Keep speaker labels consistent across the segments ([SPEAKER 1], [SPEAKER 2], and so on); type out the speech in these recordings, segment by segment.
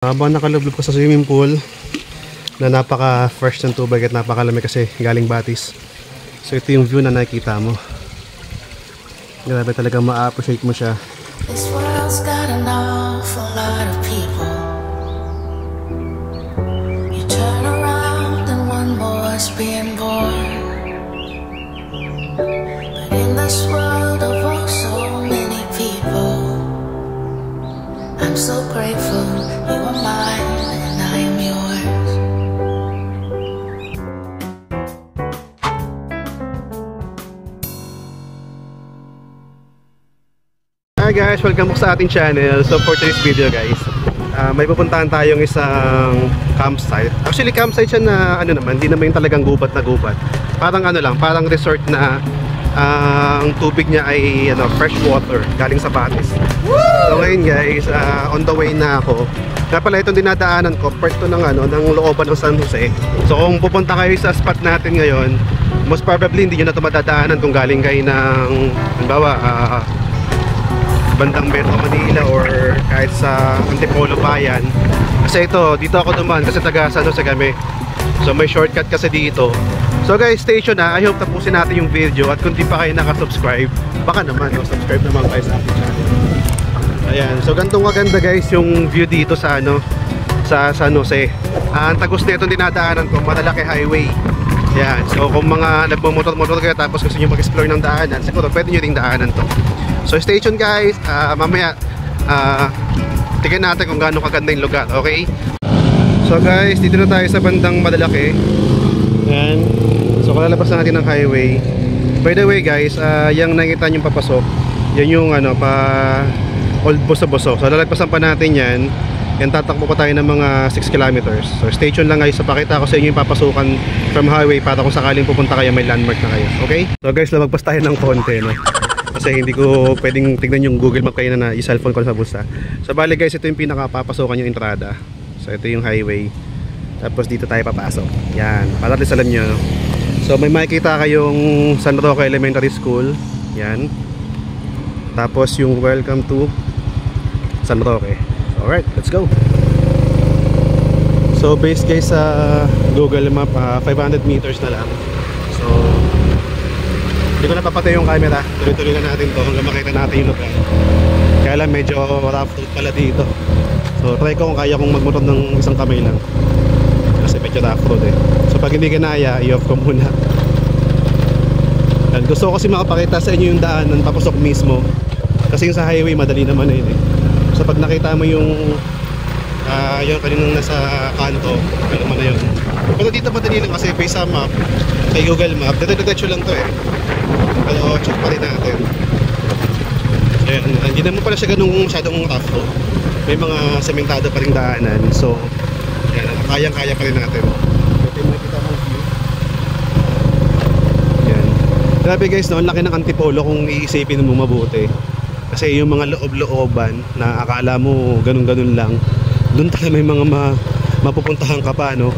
[SPEAKER 1] Habang nakalublob ko sa swimming pool na napaka-fresh ng tubig at napakalamig kasi galing Batis. So ito yung view na nakikita mo. Grabe talaga ma-appreciate mo siya.
[SPEAKER 2] This world's got an awful lot of people. You turn around and one more's being born. But in this world of oh so many people, I'm so grateful you are mine and I am yours.
[SPEAKER 1] Hi guys, welcome back sa ating channel. So for today's video guys, may pupuntahan tayong isang campsite. Actually campsite siya na ano naman, hindi naman yung talagang gubat na gubat. Parang ano lang, parang resort na ang tubig niya ay fresh water galing sa Batis. So ngayon guys, on the way na ako. Kaya pala itong dinadaanan ko, part to ng looban ng San Jose. So kung pupunta kayo sa spot natin ngayon, most probably hindi nyo na ito madadaanan kung galing kayo ng halimbawa bandang Metro Manila or kahit sa Antipolo Bayan. Kasi dito ako dumaan kasi taga San Jose kami. So may shortcut kasi dito. So guys, stay tuned na. I hope tapusin natin yung video. At kung di pa kayo nakasubscribe, baka naman subscribe naman kayo sa ating channel. Ayan, so gantong maganda guys yung view dito sa sa San Jose. Ang tagos na itong dinadaanan ko, Malalaki Highway. Ayan, so kung mga nagmamotor-motor kayo tapos gusto nyo mag-explore ng daanan, siguro pwede nyo ding daanan to. So stay tuned guys, mamaya tingnan natin kung gaano kaganda yung lugar, okay? So guys, dito na tayo sa bandang Malalaki. Ayan, so kalalabas na natin ng highway. By the way guys, yung nakikita nyo papasok, yan yung pa Old Boso-Boso. So lalagpasan pa natin yan. Yan, tatakbo pa tayo ng mga 6 kilometers. So stay tuned lang guys, so pakita ko sa inyo yung papasukan from highway para kung sakaling pupunta kayo may landmark na kayo, okay? So guys, lumagpas tayo ng konti, no? Kasi hindi ko pwedeng tignan yung Google Map kayo na i-cellphone ko sa busa. So bali guys, ito yung pinakapapasokan yung entrada. So ito yung highway. Tapos dito tayo papasok. Yan, para at least alam nyo, no? So may makikita kayong San Roque Elementary School. Yan. Tapos yung welcome to San Roque. Alright, let's go. So based guys sa Google Map, 500 meters na lang. So hindi ko napapatay yung camera. Tuloy-tuloy na natin to hanggang makita natin yung lugar. Kaya lang medyo rough road pala dito. So try ko kung kaya kong magmotor ng isang kamay lang. Kasi medyo rough road eh. So pag hindi kinaya, i-off ko muna. And gusto ko kasi makapakita sa inyo yung daanan papasok mismo. Kasi yung sa highway madali naman eh. So pag nakita mo yung kaninang nasa kanto, alam mo na yun. Pero dito madali lang kasi based sa map, kay Google Map, dito lang to eh. Pero check pa rin natin. Ayan, hindi naman pala siya ganung masyadong rough road. May mga sementado pa rin daanan. So ayan, kayang-kaya pa rin natin. Ito yung makikita mong view. Ayan. Grabe guys, no, ang laki ng Antipolo kung iisipin mo mabuti. Kasi yung mga loob-looban na akala mo ganun-ganun lang, doon talaga may mga mapupuntahan ka pa, no?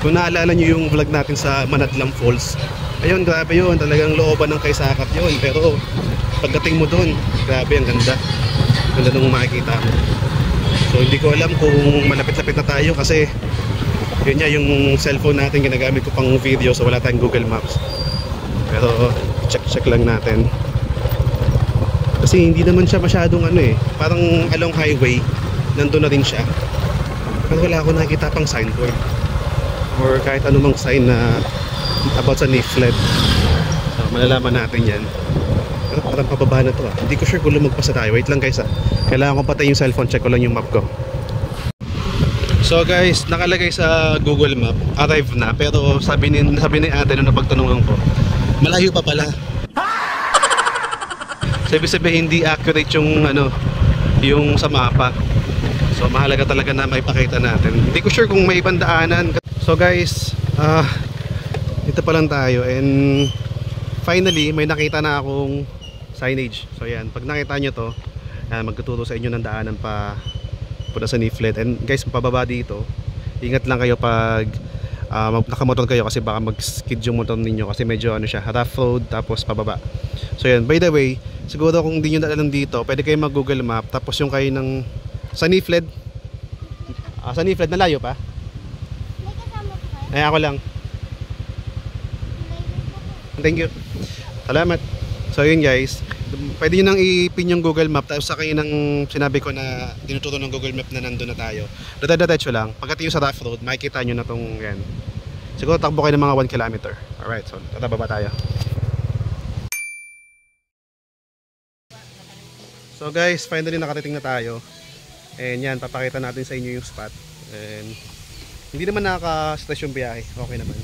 [SPEAKER 1] Kung naalala nyo yung vlog natin sa Manadlam Falls, ayun, grabe yun, talagang looban ng Kaysakap yun. Pero pagdating mo doon, grabe, ang ganda. Ganda nung makikita mo. So hindi ko alam kung malapit-lapit na tayo kasi yun nga, yung cellphone natin ginagamit ko pang video, so wala tayong Google Maps. Pero check lang natin. Kasi hindi naman siya masyadong parang along highway, nandun na rin siya. Pero wala ako nakikita pang signboard or kahit anumang sign na about sa leaflet. So malalaman natin yan. Pero parang pababa na to ah. Hindi ko sure kung lumagpas na tayo. Wait lang guys ah. Kailangan ko patay yung cellphone, check ko lang yung map ko. So guys, nakalagay sa Google Map, arrive na. Pero sabi ni ate nung napagtanungan ko, malayo pa pala. Sabi hindi accurate yung yung sa mapa. So mahalaga talaga na may pakita natin. Hindi ko sure kung may ibang daanan. So guys, dito pa lang tayo and finally may nakita na akong signage. So yan, pag nakita nyo to, magtuturo sa inyo ng daanan pa punta sa leaflet. And guys, pababa dito, ingat lang kayo pag nakamotor kayo kasi baka mag-skid yung motor ninyo kasi medyo siya, rough road tapos pababa. So yan, by the way, siguro kung hindi nyo na alam dito, pwede kayo mag Google Map tapos yung kayo ng sa leaflet Saan ni Fred? Nalayo pa?
[SPEAKER 3] May kasama ko kayo.
[SPEAKER 1] Ay, ako lang. Thank you. Salamat. So yun guys, pwede nyo nang i-pin yung Google Map tapos sa kayo ng sinabi ko na tinuturo ng Google Map na nandun na tayo. Dada-datetso lang. Pagdating sa rough road, makikita nyo na tong yan. Siguro takbo kayo ng mga 1 kilometer. Alright, so tatababa tayo. So guys, finally nakarating na tayo. And yan, papakita natin sa inyo yung spot. And hindi naman nakaka-stress yung biyahe. Okay naman.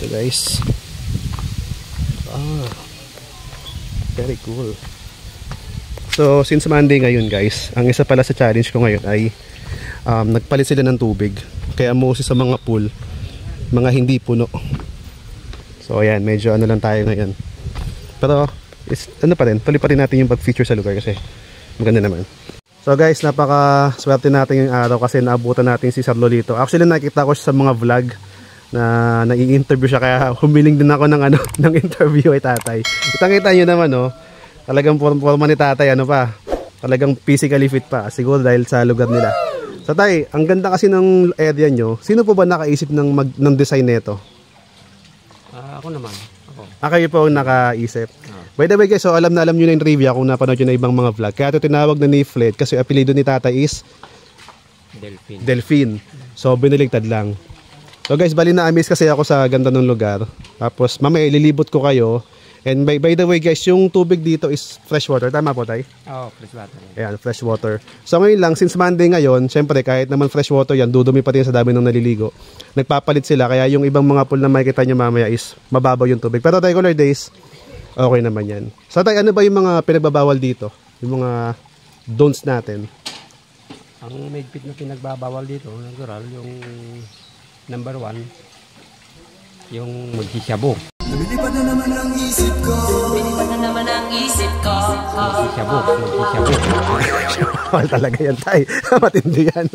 [SPEAKER 1] Ito guys. Very cool. So since Monday ngayon guys, ang isa pala sa challenge ko ngayon ay nagpalit sila ng tubig. Kaya mostly sa mga pool, mga hindi puno. So ayan, medyo ano lang tayo ngayon. Pero ano pa rin, tuloy pa rin natin yung pag-feature sa lugar kasi maganda naman. So guys, napaka swerte natin yung araw kasi naabutan natin si Sir Lolito. Actually nakita ko siya sa mga vlog na nai-interview siya, kaya humiling din ako ng ano ng interview ay tatay. Kitang-kita niyo naman talagang forma ni tatay talagang physically fit pa siguro dahil sa lugar nila. So tay, ang ganda kasi ng area nyo. Sino po ba nakaisip ng design nito?
[SPEAKER 4] Ako naman. Ako.
[SPEAKER 1] Kayo po ang nakaisip. By the way guys, so alam na yung trivia kung napanood nyo na ibang mga vlog. Kaya ito tinawag na ni Fred kasi apelido ni tatay is Delphine. So biniligtad lang. So guys, bali na-amaze kasi ako sa ganda ng lugar. Tapos mamaya ililibot ko kayo. And by the way guys, yung tubig dito is fresh water. Tama po tay?
[SPEAKER 4] Oo, fresh water.
[SPEAKER 1] Ayan, fresh water. So ngayon lang, since Monday ngayon, syempre kahit naman fresh water yan, dudumi pa rin sa dami ng naliligo. Nagpapalit sila, kaya yung ibang mga pool na makikita nyo mamaya is mababaw yung tubig. Pero regular days, okay naman yan. So tay, ano ba yung mga pinagbabawal dito? Yung mga don'ts natin?
[SPEAKER 4] Ang mahigpit na pinagbabawal dito, natural, yung number 1, yung magsisiyabo.
[SPEAKER 5] Lumilipad na naman ang isip ko.
[SPEAKER 4] Magsisiyabo.
[SPEAKER 1] Mahal talaga yan tay. Matindi yan.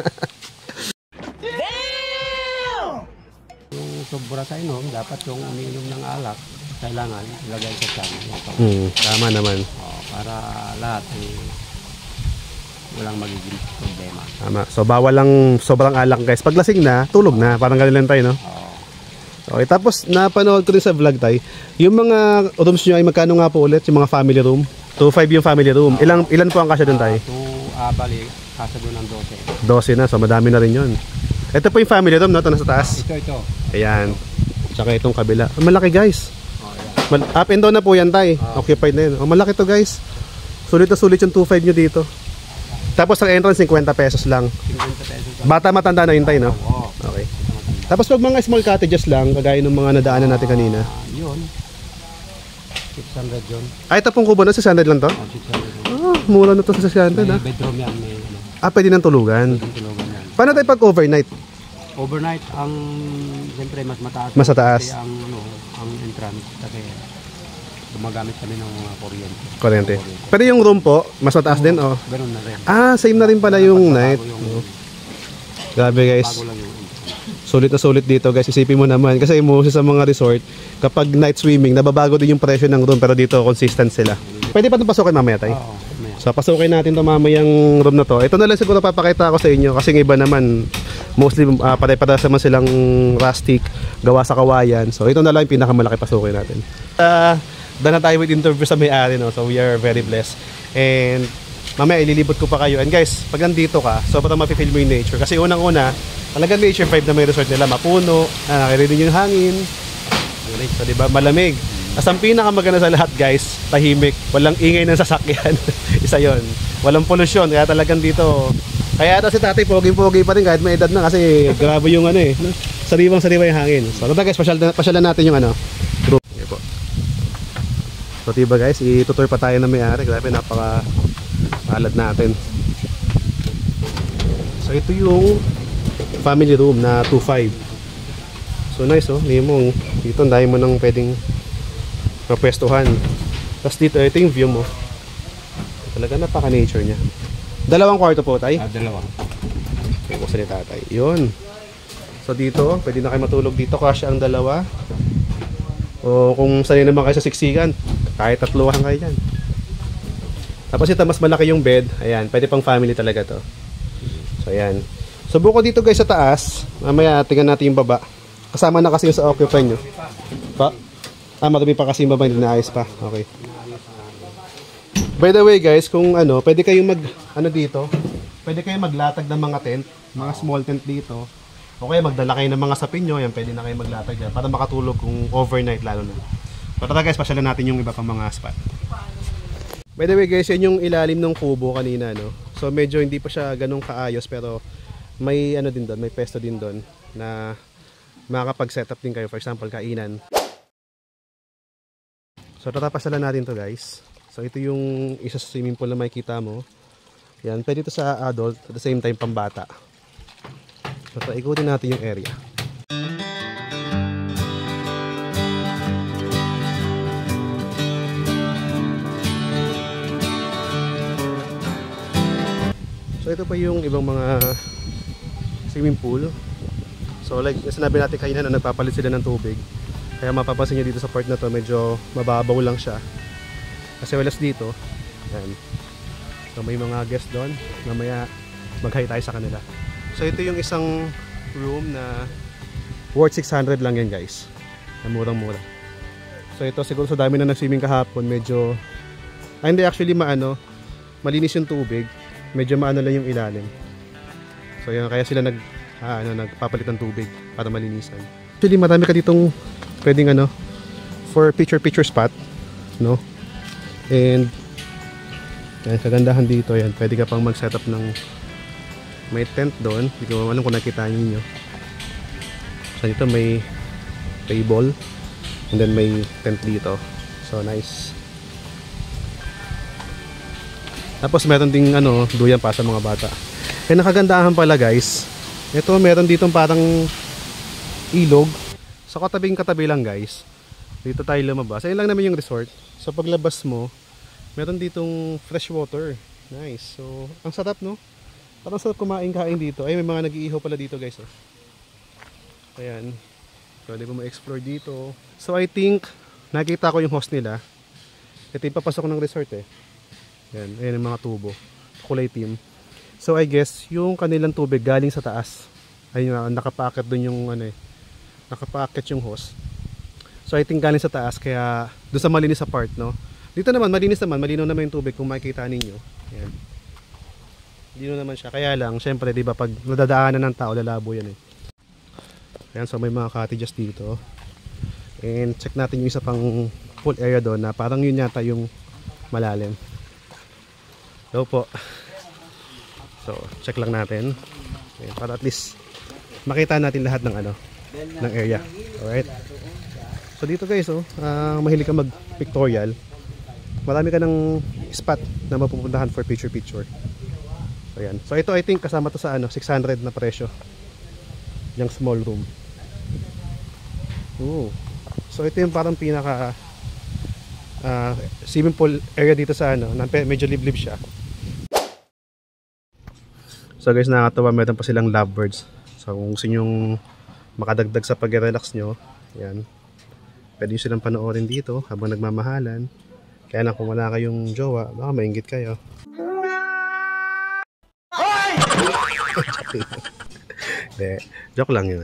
[SPEAKER 4] Yung sobra sa inom, dapat yung umiinom ng alak, kailangan ilagay sa tiyan.
[SPEAKER 1] Tama naman.
[SPEAKER 4] Para lahat walang magiging problema.
[SPEAKER 1] Tama. So bawal lang sobrang alak guys. Pag lasing na, tulog na. Parang ganun lang tayo, no? Okay, tapos napanood ko rin sa vlog tayo. Yung mga rooms nyo ay magkano nga po ulit? Yung mga family room? 2.5 yung family room. Ilan po ang kasya doon tayo?
[SPEAKER 4] Bali, kasa doon ng
[SPEAKER 1] 12
[SPEAKER 4] 12.
[SPEAKER 1] na, so madami na rin yun. Ito po yung family room, no? Ito nasa taas.
[SPEAKER 4] Ito.
[SPEAKER 1] Ayan. Tsaka itong kabila. Malaki guys.
[SPEAKER 4] Yan.
[SPEAKER 1] Up and down na po yan tayo. Occupied na yun. Malaki to guys. Sulit na sulit yung 2.5 nyo dito. Tapos ang entrance 50 pesos lang.
[SPEAKER 4] 50 pesos.
[SPEAKER 1] Bata matanda na yun tayo, no?
[SPEAKER 4] Oo.
[SPEAKER 1] Okay. Tapos pag mga small cottages lang, kagaya ng mga nadaanan natin kanina.
[SPEAKER 4] Yun. 600 yun.
[SPEAKER 1] Ito pong kubo na, 600 lang to?
[SPEAKER 4] 600 yun.
[SPEAKER 1] Mura na to sa 600
[SPEAKER 4] May
[SPEAKER 1] ha?
[SPEAKER 4] bedroom yan. May
[SPEAKER 1] Pwede ng tulugan.
[SPEAKER 4] tulugan yan.
[SPEAKER 1] Paano tayo pag overnight?
[SPEAKER 4] Overnight, siyempre mas mataas.
[SPEAKER 1] Mas mataas.
[SPEAKER 4] Kasi ang entrance. Kasi gumagamit kami ng mga
[SPEAKER 1] Kuryente. Pero yung room po, mas mataas din, oh.
[SPEAKER 4] Ganun na rin.
[SPEAKER 1] Same na rin pala yung night. Grabe guys.
[SPEAKER 4] Bago lang yung
[SPEAKER 1] Sulit na sulit dito guys. Isipin mo naman. Kasi mostly sa mga resort, kapag night swimming, nababago din yung presyo ng room. Pero dito, consistent sila. Pwede pa itong pasukin mamaya tayo?
[SPEAKER 4] Oo, mamaya.
[SPEAKER 1] So pasukin natin ito mamayang room na to. Ito na lang siguro papakita ko sa inyo. Kasi yung iba naman, mostly pare-pares naman silang rustic, gawa sa kawayan. So ito na lang yung pinakamalaki pasukin natin. Done na tayo with interview sa may-ari, no? So we are very blessed. And mamaya ililibot ko pa kayo. And guys, pag nandito ka, sobrang mapifeel mo yung nature. Kasi unang-una, talagang nature vibe na may resort nila. Mapuno, nakakarinig yung hangin. So diba, malamig. As ang pinakamaganda sa lahat guys, tahimik. Walang ingay ng sasakyan. Isa yon. Walang polusyon. Kaya talagang dito, kaya ata si tatay pogi-pogi pa rin kahit may edad na. Kasi grabe yung sariwang-sariwa yung hangin. So ito guys, pasyalan natin yung group. Okay po. So diba guys, itutur pa tayo na may-ari. Grabe, napaka-alad natin. So ito yung family room na 2.5. So nice, oh. Dito ang dahil mo nang pwedeng mapwestuhan. Tapos dito, ito yung view mo. Talaga napaka-nature niya. 2 kwarto po tayo.
[SPEAKER 4] 2.
[SPEAKER 1] Yung kusa ni tatay. Yun. So dito, pwede na kayo matulog dito. Kasya ang 2. O kung sanay naman kayo sa siksikan, kahit 3 kayo dyan. Tapos ito, mas malaki yung bed. Ayan, pwede pang family talaga to. So, ayan. So, buko dito guys sa taas. Mamaya, tingnan natin yung baba. Kasama na kasi yung sa occupy nyo. Pa? Marami pa kasi yung baba, hindi naayos pa. Okay. By the way guys, kung ano, pwede kayong dito, pwede kayong maglatag ng mga tent, mga small tent dito. O kaya magdala kayo ng mga sapin nyo, yan, pwede na kayo maglatag dyan para makatulog kung overnight lalo na. Pero tara guys, pasyalan natin yung iba pang mga spot. By the way guys, yan yung ilalim ng kubo kanina, no? So medyo hindi pa siya ganun kaayos, pero may ano din doon, may pesto din doon na makakapag-setup din kayo, for example, kainan. So tatapasalan natin to guys. So ito yung isa sa swimming pool na makikita mo. Yan, pwede ito sa adult, at the same time pambata. So ikutin natin yung area. So ito pa yung ibang mga swimming pool. So like sinabi natin kanina na nagpapalit sila ng tubig. Kaya mapapansin nyo dito sa part na to, medyo mababaw lang siya. Kasi walas dito. Yan. So may mga guests doon. Mamaya mag-hi tayo sa kanila. So ito yung isang room na worth 600 lang yan guys. Na murang-mura. So ito siguro sa dami na nag-swimming kahapon, medyo hindi actually malinis yung tubig. Medyo maano lang yung ilalim. So yan, kaya sila nagpapalit ng tubig para malinisan. Actually marami ka ditong pwedeng for picture spot, no? And yan, kagandahan dito yan, pwede ka pang mag setup ng may tent doon. Hindi ko alam kung nakita niyo. So dito may table and then may tent dito. So nice. Tapos meron ding duyan pa sa mga bata. Eh nakagandahan pala guys. Ito meron ditong parang ilog. So katabing-katabi lang guys. Dito tayo lumabas. Ayun lang naman yung resort. So paglabas mo, meron ditong fresh water. Nice. So ang sarap, no? Parang sarap kumain-kain dito. Ay may mga nag-iihaw pala dito guys. Oh. Ayan. Pwede ko ma-explore dito. So I think nakita ko yung host nila. Ito yung papasok ng resort eh. Yan, ayan yung mga tubo. Kulay team. So I guess yung kanilang tubig galing sa taas. Ayun, nakapacket dun yung nakapacket yung hose. So I think galing sa taas, kaya doon sa malinis sa part, no. Dito naman malinis naman, malinaw naman yung tubig kung makikita ninyo. Ayan. Malinaw naman siya. Kaya lang, syempre, 'di ba, pag nadadaanan ng tao, lalabo yan eh. Ayan, so may mga cottages dito. And check natin yung isa pang pool area doon na parang yun yata yung malalim. Hello po. So, check lang natin. Ayan, para at least makita natin lahat ng ng area. Alright. So dito guys, mahilig ka mag-pictorial. Marami ka ng spot na mapupuntahan for picture. So ayan. So ito I think kasama to sa 600 na presyo. Yung small room. Ooh. So ito yung parang pinaka swimming pool area dito sa medyo liblib siya. So guys, nakakatawa, meron pa silang lovebirds. So kung gusto nyong makadagdag sa pag-relax nyo, yan, pwede nyo silang panoorin dito habang nagmamahalan. Kaya lang kung wala kayong jowa, baka mainggit kayo. De, joke lang yun.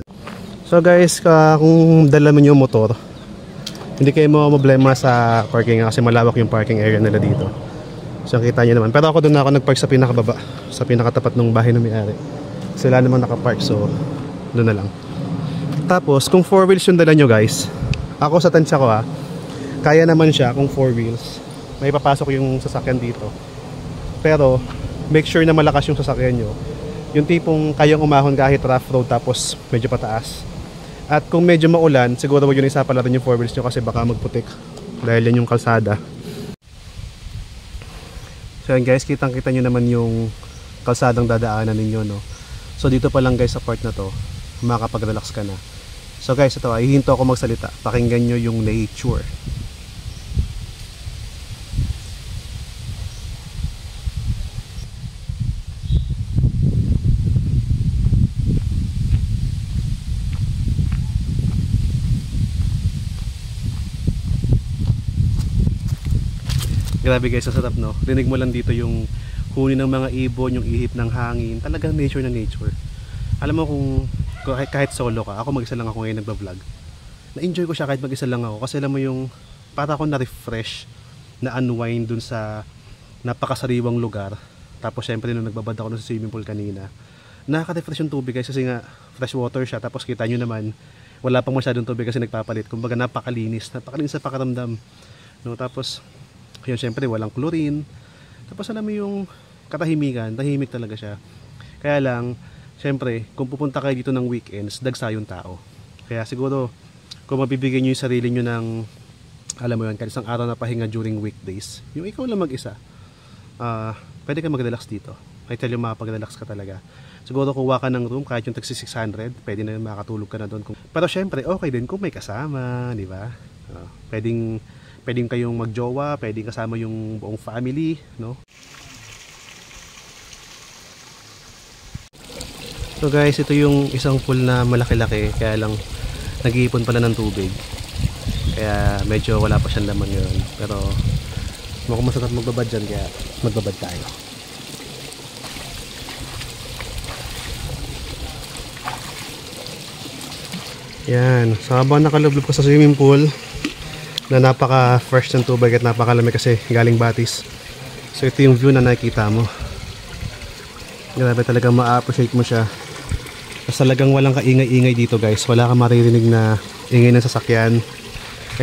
[SPEAKER 1] So guys, kung dala mo yung motor, hindi kayo mo problema sa parking kasi malawak yung parking area nila dito. So kita nyo naman. Pero ako doon ako nagpark sa pinakababa, sa pinakatapat ng bahay ng may-ari. Sila namang nakapark, so doon na lang. Tapos kung 4 wheels yung dala nyo guys, ako sa tansya ko kaya naman siya kung 4 wheels. May papasok yung sasakyan dito. Pero make sure na malakas yung sasakyan nyo. Yung tipong kayang umahon kahit rough road tapos medyo pataas. At kung medyo maulan, siguro wag yun isa pala rin yung 4 wheels nyo kasi baka magputik. Dahil yan yung kalsada. So yan guys, kitang-kita nyo naman yung kalsadang dadaanan ninyo, no? So dito pa lang guys sa part na to, makakapag-relax ka na. So guys, ito, hihinto ako magsalita. Pakinggan nyo yung nature. Grabe guys, sa sarap no. Rinig mo lang dito yung huni ng mga ibon, yung ihip ng hangin. Talagang nature na nature. Alam mo kung kahit solo ka, ako mag-isa lang ako ngayon nagba-vlog. Na-enjoy ko siya kahit mag-isa lang ako kasi alam mo yung para ako na-refresh, na-unwind dun sa napakasariwang lugar. Tapos syempre nung nagbabad ako sa swimming pool kanina, nakaka-refresh yung tubig guys kasi nga fresh water siya. Tapos kita nyo naman, wala pang masyadong tubig kasi nagpapalit. Kumbaga napakalinis sa pakiramdam. No, tapos yun syempre walang chlorine. Tapos alam mo yung katahimikan, tahimik talaga siya. Kaya lang, syempre kung pupunta kayo dito ng weekends, dagsa yung tao. Kaya siguro kung mabibigyan nyo yung sarili nyo ng, alam mo yun, kahit isang araw na pahinga during weekdays, yung ikaw lang mag-isa, pwede ka mag-relax dito. I tell you, makapag-relax ka talaga. Siguro kuha ka ng room kahit yung taxi 600, pwede na makatulog ka na doon. Pero syempre, okay din kung may kasama, di ba? Pwedeng kayong magjowa, pwedeng kasama yung buong family, no? So guys, ito yung isang pool na malaki-laki, kaya lang nag-iipon pala ng tubig. Kaya medyo wala pa siyang laman yun. Pero mukhang masarap magbabad dyan, kaya magbabad tayo. Yan, so habang nakalublob ko sa swimming pool na napaka-fresh ng tubig at napakalamig kasi galing Batis. So ito yung view na nakikita mo. Grabe talagang ma-appreciate mo siya. Kasi talagang walang kaingay-ingay dito guys. Wala kang maririnig na ingay ng sasakyan.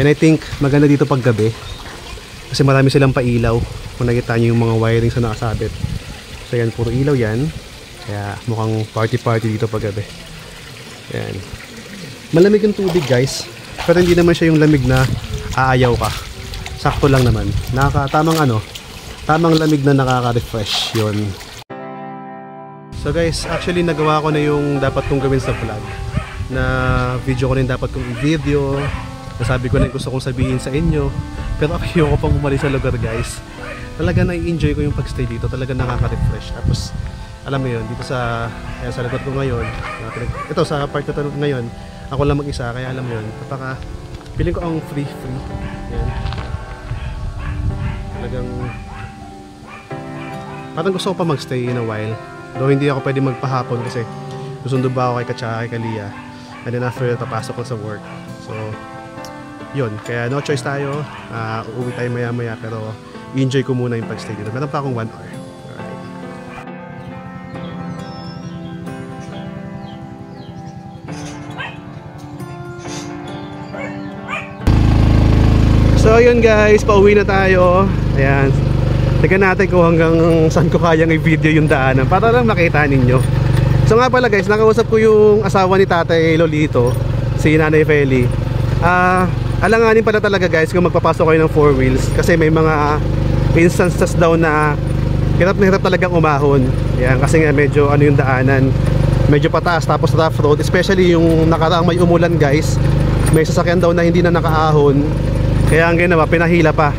[SPEAKER 1] And I think maganda dito pag gabi. Kasi marami silang pailaw. Kung nakita nyo yung mga wiring sa nakasabit. So yan, puro ilaw yan. Kaya mukhang party-party dito pag gabi. Yan. Malamig yung tubig guys. Pero hindi naman siya yung lamig na aayaw ka. Sakto lang naman. Tamang lamig na nakaka-refresh yun. So guys, actually nagawa ko na yung dapat kong gawin sa vlog. Na video ko rin dapat kong i-video. Nasabi ko na yung gusto kong sabihin sa inyo. Pero ayoko pang bumalik sa lugar guys. Talaga na-enjoy ko yung pagstay dito. Talaga nakaka-refresh. Tapos alam mo yun, dito sa lugar ko ngayon. Ito sa part na ito ngayon. Ako lang mag-isa, kaya alam mo yun. Feeling ko ang free. Yan. Talagang parang gusto ko pa magstay in a while. Though hindi ako pwede magpahapon kasi susundo ba ako kay Katsa, kay Kalia. And then after that, papasok ko sa work. So, yun. Kaya no choice tayo. Uuwi tayo maya-maya pero i-enjoy ko muna yung pagstay dito. Meron pa akong 1 hour. So yun guys, pauwi na tayo. Ayan. Tignan natin kung hanggang saan ko kayang i-video yung daanan para lang makita ninyo. So nga pala guys, nakausap ko yung asawa ni Tatay Lolito, si Nanay Feli. Alanganin pala talaga guys kung magpapasok kayo ng 4 wheels kasi may mga instances daw na hirap na hirap talagang umahon. Ayan, kasi nga medyo yung daanan, medyo pataas tapos rough road, especially yung nakaraang may umulan guys. May sasakyan daw na hindi na nakaahon. Kaya ang ginawa, pinahila pa.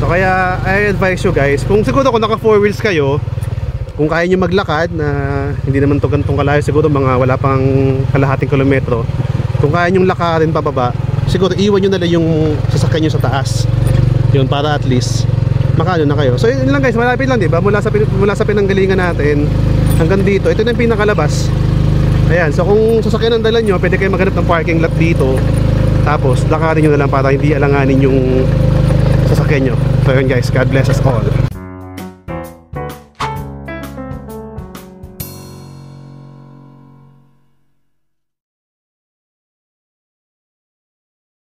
[SPEAKER 1] So kaya I advise you guys, kung siguro kung naka 4 wheels kayo, kung kaya nyo maglakad na hindi naman to ganitong kalayo, siguro mga wala pang kalahating kilometro, kung kaya nyo lakarin pababa, siguro iwan nyo na lang yung sasakyan nyo sa taas. Yun, para at least makano na kayo. So yun lang guys, malapit lang diba? Mula sa pinanggalingan natin hanggang dito, ito na yung pinakalabas. Ayan, so kung sasakyan ang dala nyo, pwede kayo maghanap ng parking lot dito. Tapos lakarin nyo na lang para hindi alanganin yung sasakyan nyo. So yun guys, God bless us all.